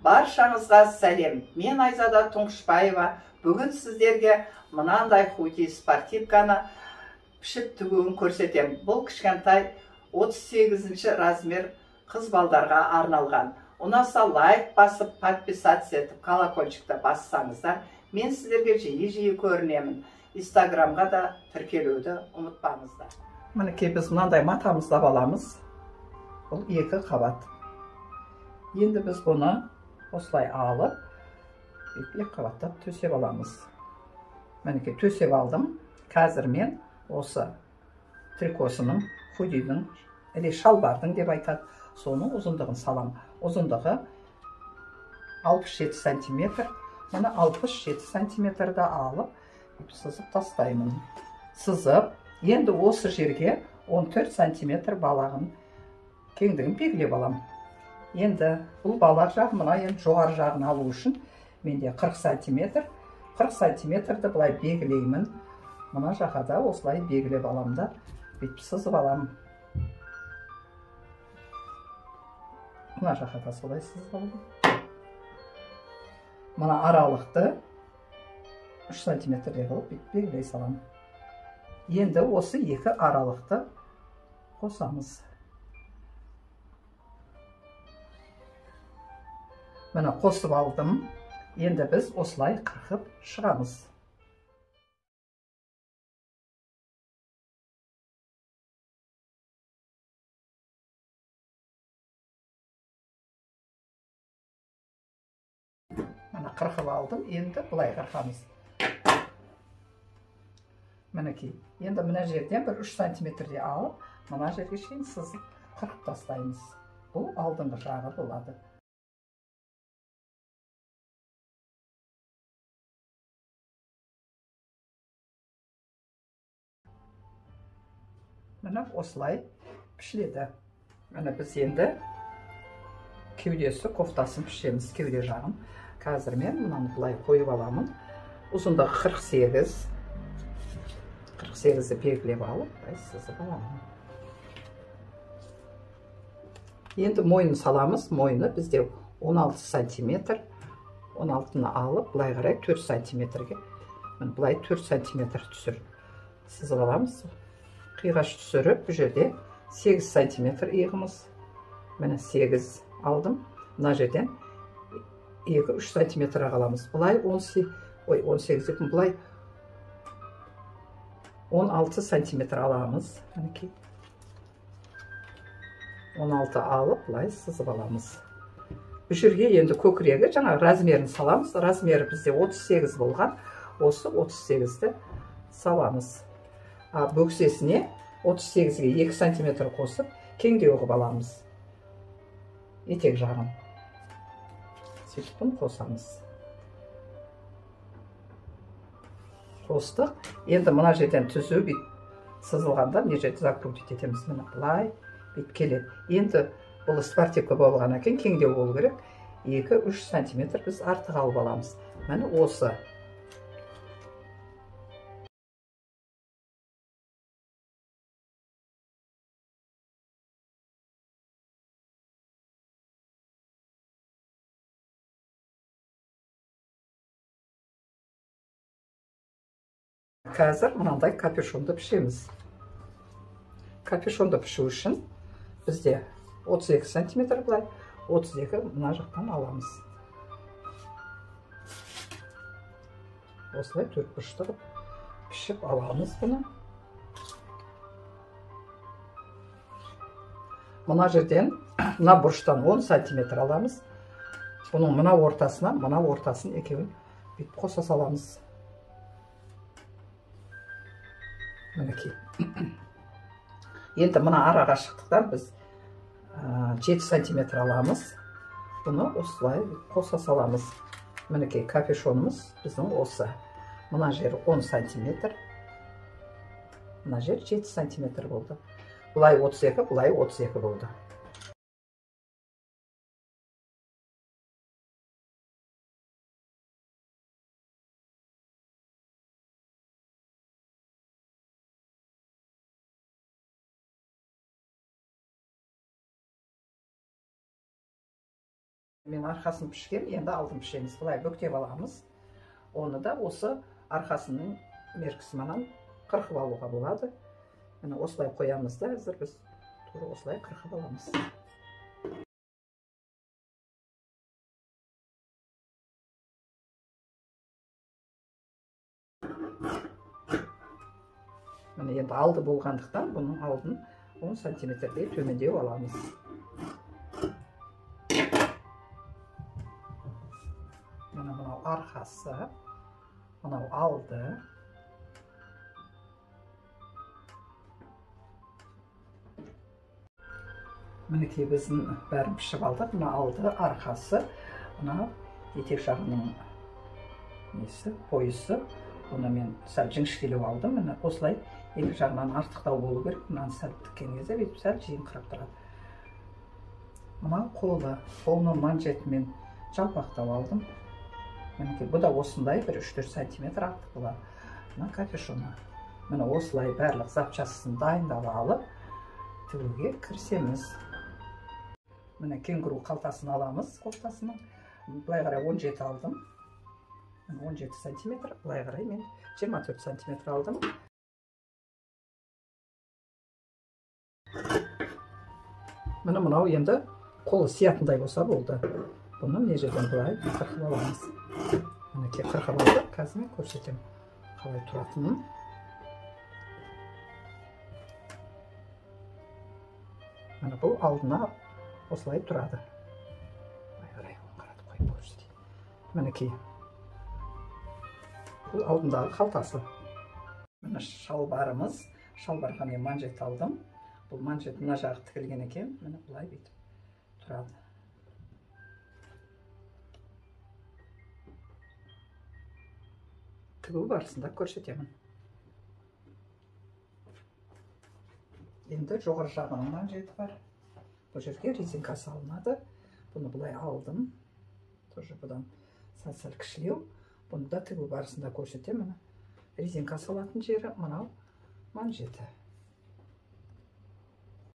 Баршаңызға сәлем. Мен Айзада Тұңғышбаева. Бүгін сіздерге мынандай худи спортивканы пішіп тігуін көрсетем. Бұл кішкентай 38-ші размер қыз балдарға арналған. Ұнаса лайк басып, подписаться етіп, колокольчикті бассаңыздар, мен сіздерге жиі көрінемін. Инстаграмға да тіркелуді ұмытпаңыздар. Мінекей біз мынандай матамызды аламыз. Бұл 2 қабат. Енді біз бұны осылай алып, 2 қабаттап төсеп аламыз. Мінекей төсеп алдым. Қазір мен осы трикосының, худидің, или шалбардың деп айтады, соның ұзындығын салам. Ұзындығы 67 сантиметр. Мұны 67 сантиметрді алып, сызып тастаймын. Сызып, енді осы жерге 14 сантиметр балағын кеңдігін белгілеп алам. Енді бұл балақ жағы, мына енді жоғары жағын алу үшін менде 40 сантиметр. 40 сантиметрді бұлай белгілеймін. Мына жағада осылай белгілеп аламда, бүйтіп сызып алам. Мына жағада солай сызып алам. Мына аралықты 3 сантиметрге қылып бүйтіп белгілей салам. Енді осы 2 аралықты қосамыз. Мына қосып алдым. Енді біз осылай қырқып шығамыз. Мына қырқып алдым. Енді бұлай қырқамыз. Мінекей. Енді мына жерден бір 3 сантиметрде алып, мына жерге шейін сызып қырқып тастаймыз. Бұл алдыңғы жағы болады. Мына осылай пішіледі. Мына біз енді кеудесі, кофтасын пішеміз, кеуде жағын. Қазір мен мынаны бұлай қойып аламын. Ұзындығы 48. 48-ді белгілеп алып, сызып аламын. Енді мойын саламыз. Мойыны бізде 16 сантиметр. 16-ны алып, бұлай қарай 4 сантиметрге. Бұлай 4 сантиметр түсір. Сызып аламыз. Қиғаш түсіріп, бұл жерде 8 сантиметр иығымыз. Міне 8 алдым. Мына жерден 2-3 сантиметр ағаламыз. Бұлай 18 деп, бұлай 16 сантиметр аламыз. 16 алып, бұлай сызып аламыз. Бұл жерге енді көкірегі жаңа размерін саламыз. Размері бізде 38 болған. Осы 38-ді саламыз. Бөксесіне 38-ге 2 сантиметр қосып, кеңдеу қылып аламыз. Етек жағын. Сөйтіп қосамыз. Қостық. Енді мына жерден түзу сызылғанда, не жерде закрутить етеміз. Мына бұлай бет келеді. Енді бұл спортивка болғаннан кейін кеңдеу болу керек. 2-3 сантиметр біз артық алып аламыз. Міне осы. Қазір мынандай капюшонды пішеміз. Капюшонды пішу үшін бізде 32 сантиметр бұлай, 32 мына жақтан аламыз. Осылай төртбұрышты пішіп аламыз бұны. Мына жерден, мына бұрыштан 10 сантиметр аламыз. Бұның мына ортасынан, мына ортасын екеуін қоса саламыз. Мінекей. Енді мына араға шықтықтан біз 7 сантиметр аламыз. Бұны осылай қоса саламыз. Мінекей капюшонымыз біздің осы. Мына жер 10 сантиметр. Мына жер 7 сантиметр болды. Бұлай 32, бұлай 32 болды. Мен арқасын пішкен, енді алдын пішеміз. Былай бүктеп аламыз. Оны да осы арқасының меркісімен қырқып алуға болады. Міне осылай қоямыз да, әзір біз тура осылай қырқып аламыз. Міне енді алды болғандықтан бұның алдын 10 сантиметрдей төмендеу аламыз. Міне мынау арқасы, мынау алды. Мінекей біздің бәрін пішіп алдық. Мына алды, арқасы, мына етек жағының несі, пойысы. Оны мен сәл жіңішкелеу алдым. Міне осылай екі жағынан артықтау болу керек. Мынаны сәл тіккен кезде бүйтіп сәл жиынқырап тұрады. Мына қолының манжетімен жалпақтау алдым. Мінекей бұл да осындай бір 3-4 сантиметр артық болады. Мына капюшоны. Міне осылай барлық запчастысын дайындап алып, тігуге кірісеміз. Міне кенгуру қалтасын аламыз, кофтасының. Былай қарай 17 алдым. 17 сантиметр, былай қарай мен 24 сантиметр алдым. Міне мынау енді қолы сиятындай болса болды. Бұны мына жерден былай қырқып аламыз. Мінекей қырқып алдық, қазір мен көрсетемін қалай тұратынын. Міне бұл алдына осылай тұрады. Былай қарай қаратып қойып көрсетейін. Мінекей бұл алдындағы қалтасы. Міне шалбарымыз. Шалбарға мен манжет алдым. Бұл манжет мына жағы тігілген екен. Міне бұлай бүйтіп тұрады. Тігу барысында көрсетемін. Енді жоғары жағының манжеті бар. Бұл жерге резинка салынады. Бұны бұлай алдым. Тоже бұдан сәл кішілеу. Бұны да тігу барысында көрсетемін. Резинка салатын жері мынау манжеті.